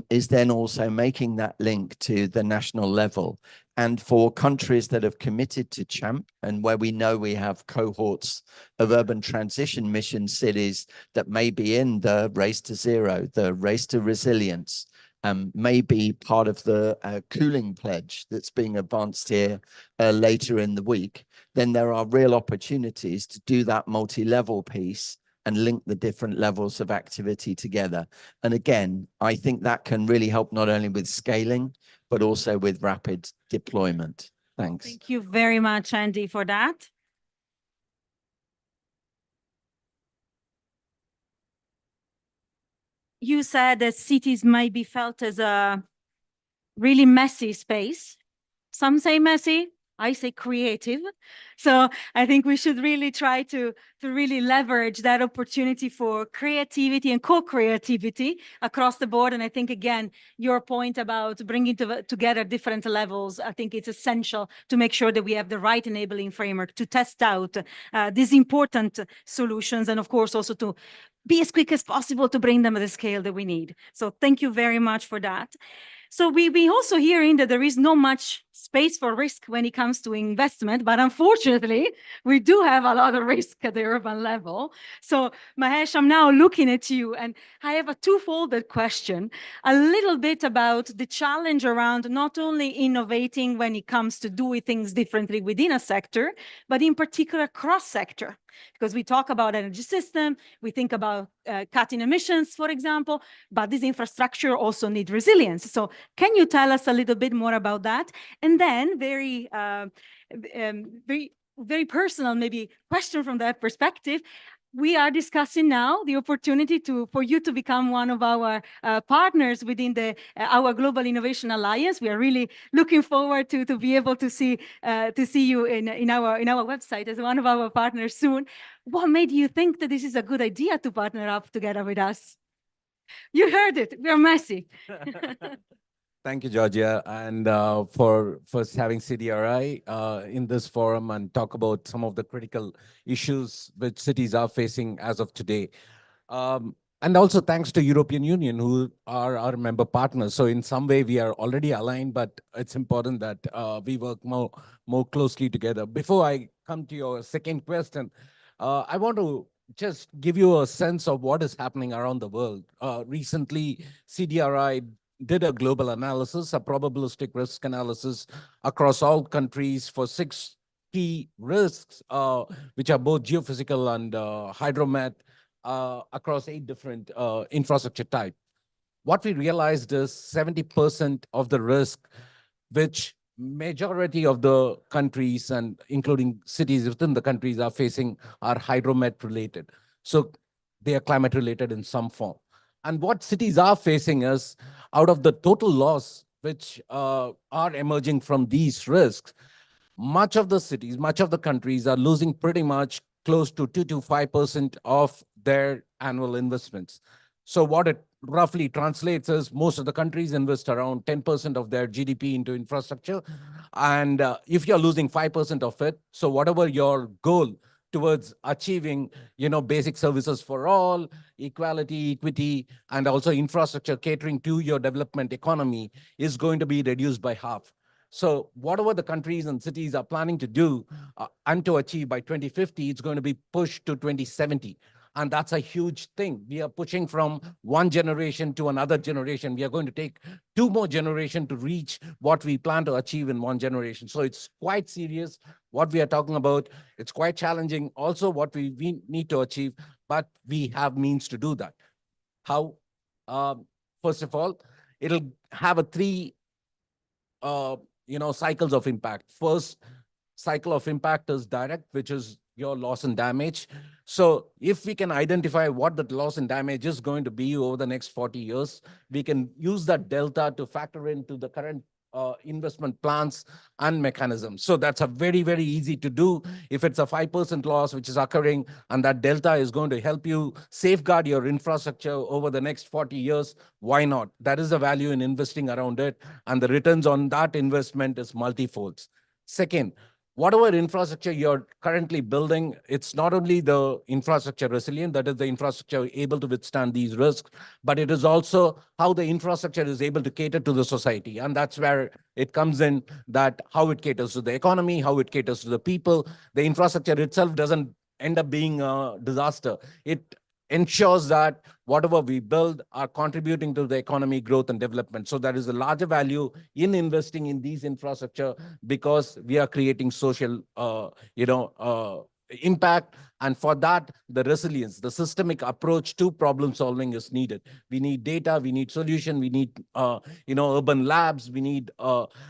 is then also making that link to the national level. And for countries that have committed to CHAMP, and where we know we have cohorts of urban transition mission cities that may be in the Race to Zero, the Race to Resilience, may be part of the cooling pledge that's being advanced here later in the week, then there are real opportunities to do that multi-level piece and link the different levels of activity together. And again, I think that can really help not only with scaling, but also with rapid deployment. Thanks. Thank you very much, Andy, for that. You said that cities might be felt as a really messy space. Some say messy, I say creative. So I think we should really try to really leverage that opportunity for creativity and co-creativity across the board. And I think, again, your point about bringing together different levels, I think it's essential to make sure that we have the right enabling framework to test out these important solutions, and of course also to be as quick as possible to bring them at the scale that we need. So thank you very much for that. So we also hearing that there is not much space for risk when it comes to investment, but unfortunately, we do have a lot of risk at the urban level. So Mahesh, I'm now looking at you, and I have a two-folded question, a little bit about the challenge around not only innovating when it comes to doing things differently within a sector, but in particular cross-sector. Because we talk about energy system, we think about cutting emissions, for example, but this infrastructure also needs resilience. So can you tell us a little bit more about that? And then very personal, maybe question from that perspective. We are discussing now the opportunity for you to become one of our partners within our Global Innovation Alliance. We are really looking forward to be able to see you in our website as one of our partners soon. What made you think that this is a good idea to partner up together with us? You heard it. We are messy. Thank you, Georgia, and for first having CDRI in this forum and talk about some of the critical issues which cities are facing as of today. And also thanks to European Union, who are our member partners. So in some way, we are already aligned, but it's important that we work more closely together. Before I come to your second question, I want to just give you a sense of what is happening around the world. Recently, CDRI did a global analysis, a probabilistic risk analysis across all countries for 6 key risks, which are both geophysical and hydromet, across 8 different infrastructure types. What we realized is 70% of the risk, which majority of the countries and including cities within the countries are facing, are hydromet related. So they are climate related in some form. And what cities are facing is, out of the total loss which are emerging from these risks, much of the cities, much of the countries are losing pretty much close to 2 to 5% of their annual investments. So what it roughly translates is most of the countries invest around 10% of their GDP into infrastructure. And if you're losing 5% of it, so whatever your goal towards achieving, basic services for all, equality, equity, and also infrastructure catering to your development economy is going to be reduced by half. So whatever the countries and cities are planning to do and to achieve by 2050, it's going to be pushed to 2070. And that's a huge thing. We are pushing from one generation to another generation. We are going to take 2 more generations to reach what we plan to achieve in 1 generation. So it's quite serious what we are talking about. It's quite challenging also what we need to achieve, but we have means to do that. How? First of all, it'll have a 3 cycles of impact. First cycle of impact is direct, which is your loss and damage. So if we can identify what the loss and damage is going to be over the next 40 years, we can use that delta to factor into the current investment plans and mechanisms. So that's a very, very easy to do. If it's a 5% loss, which is occurring, and that delta is going to help you safeguard your infrastructure over the next 40 years, why not? That is the value in investing around it. And the returns on that investment is multifolds. Second, whatever infrastructure you're currently building, it's not only the infrastructure resilient, that is the infrastructure able to withstand these risks, but it is also how the infrastructure is able to cater to the society. And that's where it comes in, that how it caters to the economy, how it caters to the people. The infrastructure itself doesn't end up being a disaster. It ensures that whatever we build are contributing to the economy growth and development. So there is a larger value in investing in these infrastructure because we are creating social, impact. And for that, the resilience, the systemic approach to problem solving is needed. We need data, we need solution, we need, urban labs, we need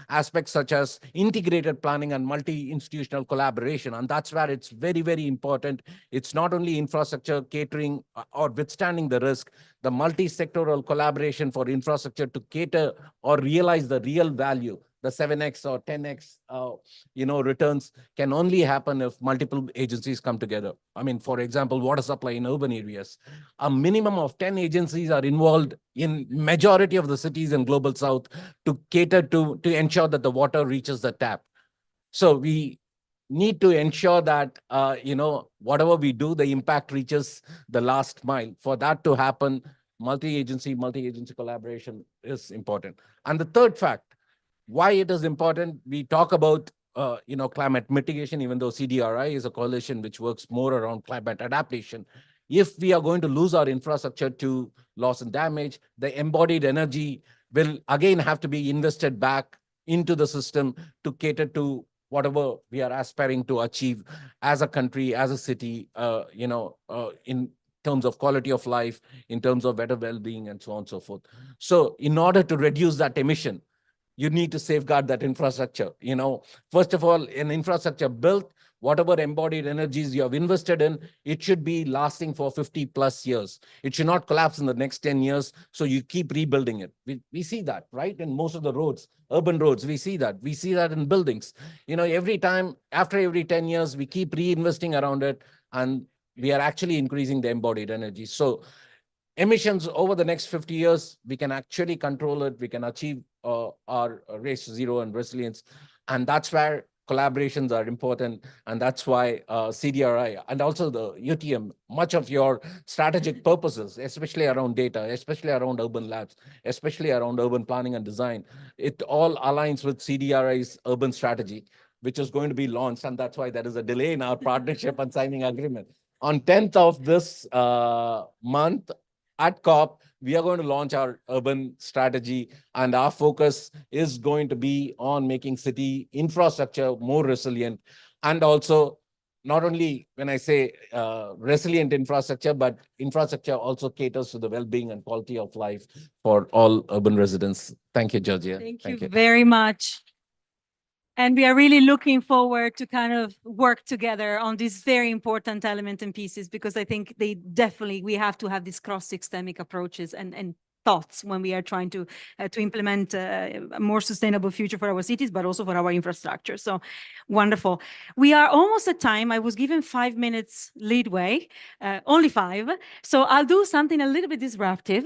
aspects such as integrated planning and multi-institutional collaboration. And that's where it's very, very important. It's not only infrastructure catering or withstanding the risk, the multi-sectoral collaboration for infrastructure to cater or realize the real value. The 7x or 10x, returns can only happen if multiple agencies come together. I mean, for example, water supply in urban areas. A minimum of 10 agencies are involved in majority of the cities in Global South to cater to ensure that the water reaches the tap. So we need to ensure that, whatever we do, the impact reaches the last mile. For that to happen, multi-agency collaboration is important. And the third fact, why it is important, we talk about climate mitigation, even though CDRI is a coalition which works more around climate adaptation. If we are going to lose our infrastructure to loss and damage, the embodied energy will again have to be invested back into the system to cater to whatever we are aspiring to achieve as a country, as a city, in terms of quality of life, in terms of better well-being, and so on and so forth. So in order to reduce that emission, you need to safeguard that infrastructure. First of all, an infrastructure built, whatever embodied energies you have invested in, it should be lasting for 50 plus years. It should not collapse in the next 10 years. So you keep rebuilding it. We see that, right? In most of the roads, urban roads, we see that. We see that in buildings. Every time, after every 10 years, we keep reinvesting around it, and we are actually increasing the embodied energy. So emissions over the next 50 years, we can actually control it. We can achieve our race to zero and resilience. And that's where collaborations are important. And that's why CDRI and also the UTM, much of your strategic purposes, especially around data, especially around urban labs, especially around urban planning and design, it all aligns with CDRI's urban strategy, which is going to be launched. And that's why there is a delay in our partnership and signing agreement. On 10th of this month, at COP, we are going to launch our urban strategy, and our focus is going to be on making city infrastructure more resilient. And also, not only when I say resilient infrastructure, but infrastructure also caters to the well-being and quality of life for all urban residents. Thank you, Georgia. Thank you very much. And we are really looking forward to kind of work together on these very important elements and pieces, because I think we have to have these cross-systemic approaches and thoughts when we are trying to implement a more sustainable future for our cities, but also for our infrastructure. So wonderful. We are almost at time. I was given 5 minutes leadway, only 5. So I'll do something a little bit disruptive.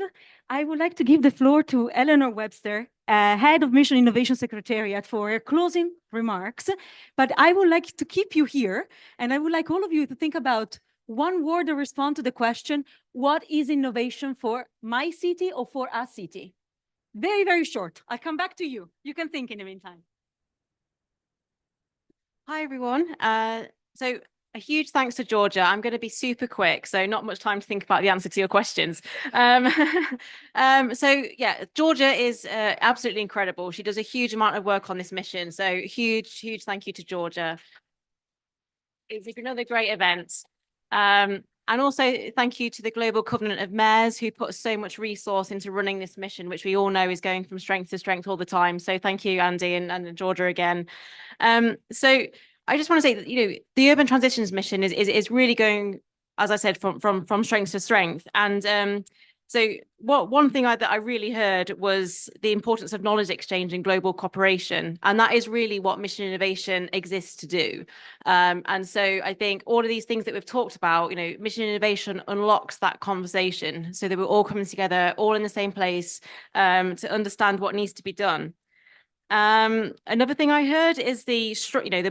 I would like to give the floor to Eleanor Webster, Head of Mission Innovation Secretariat, for closing remarks. But I would like to keep you here, and I would like all of you to think about one word to respond to the question, what is innovation for my city or for our city? Very, very short. I'll come back to you. You can think in the meantime. Hi, everyone. So a huge thanks to Georgia. I'm going to be super quick, so not much time to think about the answer to your questions. So yeah, Georgia is absolutely incredible. She does a huge amount of work on this mission. So huge thank you to Georgia. It's another great event. And also thank you to the Global Covenant of Mayors who put so much resource into running this mission, which we all know is going from strength to strength all the time. So thank you, Andy and Georgia again. So I just want to say that, you know, the Urban Transitions mission is really going, as I said, from strength to strength. And so one thing that I really heard was the importance of knowledge exchange and global cooperation. And that is really what Mission Innovation exists to do. And so I think all of these things that we've talked about, you know, Mission Innovation unlocks that conversation so that we're all coming together, all in the same place, to understand what needs to be done. Another thing I heard is the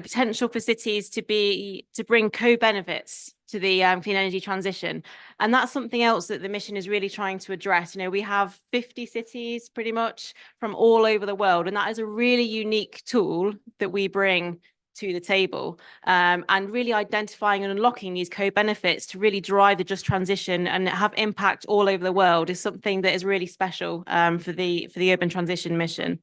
potential for cities to bring co-benefits to the clean energy transition. And that's something else that the mission is really trying to address. You know, we have 50 cities pretty much from all over the world, and that is a really unique tool that we bring to the table, and really identifying and unlocking these co-benefits to really drive the just transition and have impact all over the world is something that is really special for the Urban Transition mission.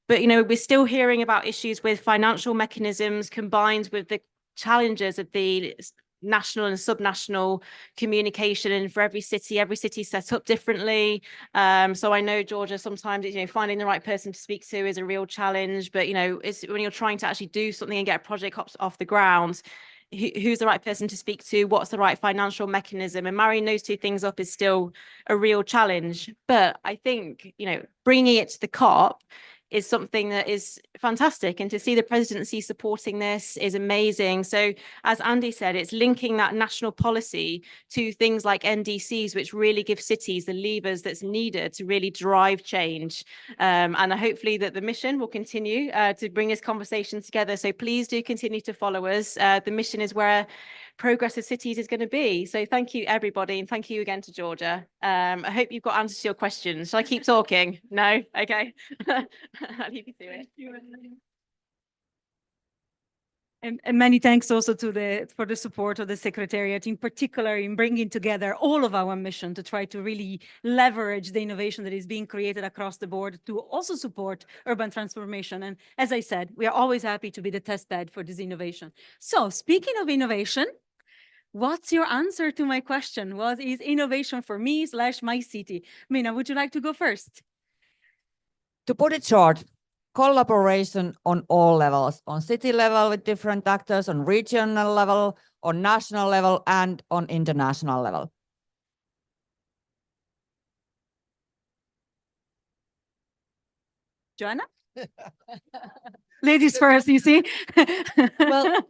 But, you know, we're still hearing about issues with financial mechanisms combined with the challenges of the national and subnational communication. And for every city set up differently. So I know, Georgia, sometimes, you know, finding the right person to speak to is a real challenge. But, you know, it's when you're trying to actually do something and get a project off the ground, who's the right person to speak to? What's the right financial mechanism? And marrying those two things up is still a real challenge. But I think, you know, bringing it to the COP is something that is fantastic. And to see the presidency supporting this is amazing. So as Andy said, it's linking that national policy to things like NDCs, which really give cities the levers that's needed to really drive change. And hopefully that the mission will continue to bring this conversation together. So please do continue to follow us. The mission is where progress of cities is going to be. So thank you, everybody. And thank you again to Georgia. I hope you've got answers to your questions. Shall I keep talking? No? Okay. I'll leave you to it. And many thanks also for the support of the Secretariat, in particular in bringing together all of our mission to try to really leverage the innovation that is being created across the board to also support urban transformation. And as I said, we are always happy to be the test bed for this innovation. So speaking of innovation, what's your answer to my question? What is innovation for me / my city? Mina, would you like to go first? To put it short, collaboration on all levels, on city level with different actors, on regional level, on national level, and on international level. Joanna? Ladies first, you see? Well,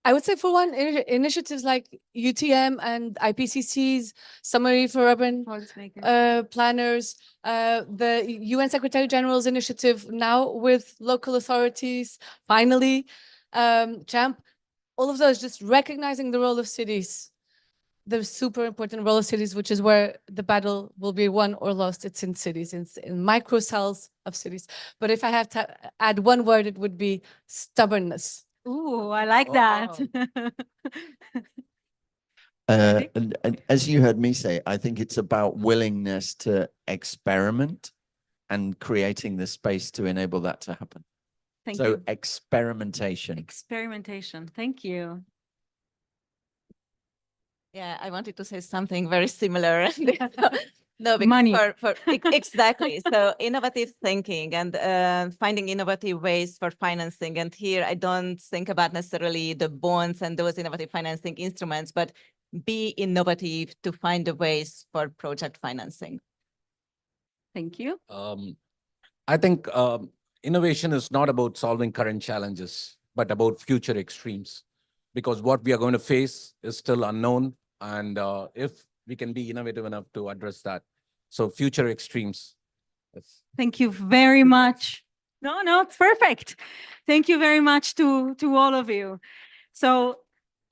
I would say for one, initiatives like UTM and IPCC's Summary for Urban Planners, the UN Secretary General's initiative now with local authorities, finally, CHAMP, all of those just recognizing the role of cities, the super important role of cities, which is where the battle will be won or lost. It's in cities, in micro cells of cities. But if I have to add one word, it would be stubbornness. Ooh, I like that. And as you heard me say, I think it's about willingness to experiment and creating the space to enable that to happen. Thank So you. experimentation. Experimentation. Thank you. Yeah, I wanted to say something very similar. No, because Money. Exactly. So innovative thinking and finding innovative ways for financing. And here I don't think about necessarily the bonds and those innovative financing instruments, but be innovative to find the ways for project financing. Thank you. I think innovation is not about solving current challenges, but about future extremes, because what we are going to face is still unknown. And if we can be innovative enough to address that. So future extremes. Yes. Thank you very much. No, it's perfect. Thank you very much to all of you. So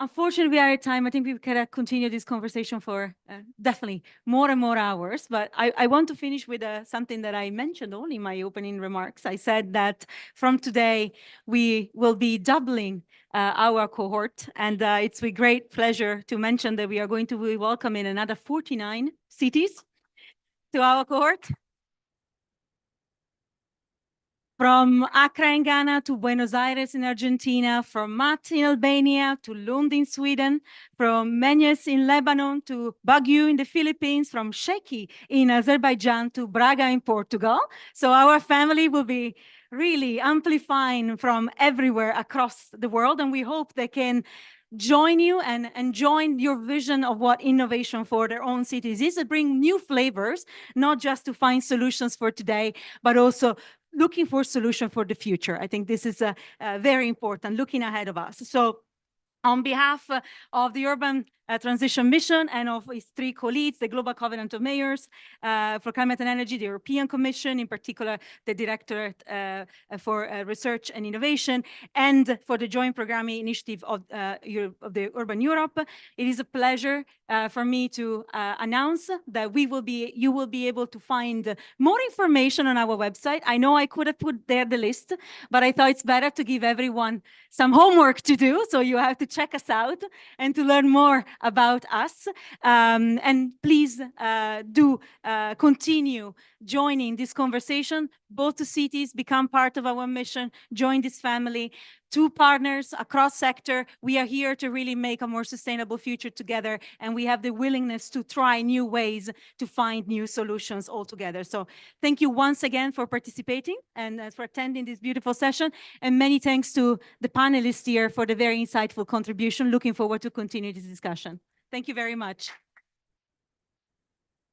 Unfortunately, we are at time. I think we can continue this conversation for definitely more and more hours. But I want to finish with something that I mentioned only in my opening remarks. I said that from today, we will be doubling our cohort. And it's with great pleasure to mention that we are going to be welcoming another 49 cities to our cohort. From Accra in Ghana to Buenos Aires in Argentina, from Mat in Albania to Lund in Sweden, from Menjes in Lebanon to Baguio in the Philippines, from Sheki in Azerbaijan to Braga in Portugal. So our family will be really amplifying from everywhere across the world, and we hope they can join you and join your vision of what innovation for their own cities is, to bring new flavors, not just to find solutions for today, but also looking for a solution for the future. I think this is very important, looking ahead of us. So on behalf of the Urban Transition Mission and of its 3 co-leads, the Global Covenant of Mayors for Climate and Energy, the European Commission, in particular, the Directorate for Research and Innovation, and for the Joint Programming Initiative of the Urban Europe, it is a pleasure for me to announce that you will be able to find more information on our website. I know I could have put there the list, but I thought it's better to give everyone some homework to do. So you have to check us out and to learn more about us. And please do continue joining this conversation. Both the cities become part of our mission, join this family. 2 partners across sector. We are here to really make a more sustainable future together, and we have the willingness to try new ways to find new solutions all together. So thank you once again for participating and for attending this beautiful session, and many thanks to the panelists here for the very insightful contribution. Looking forward to continue this discussion. Thank you very much.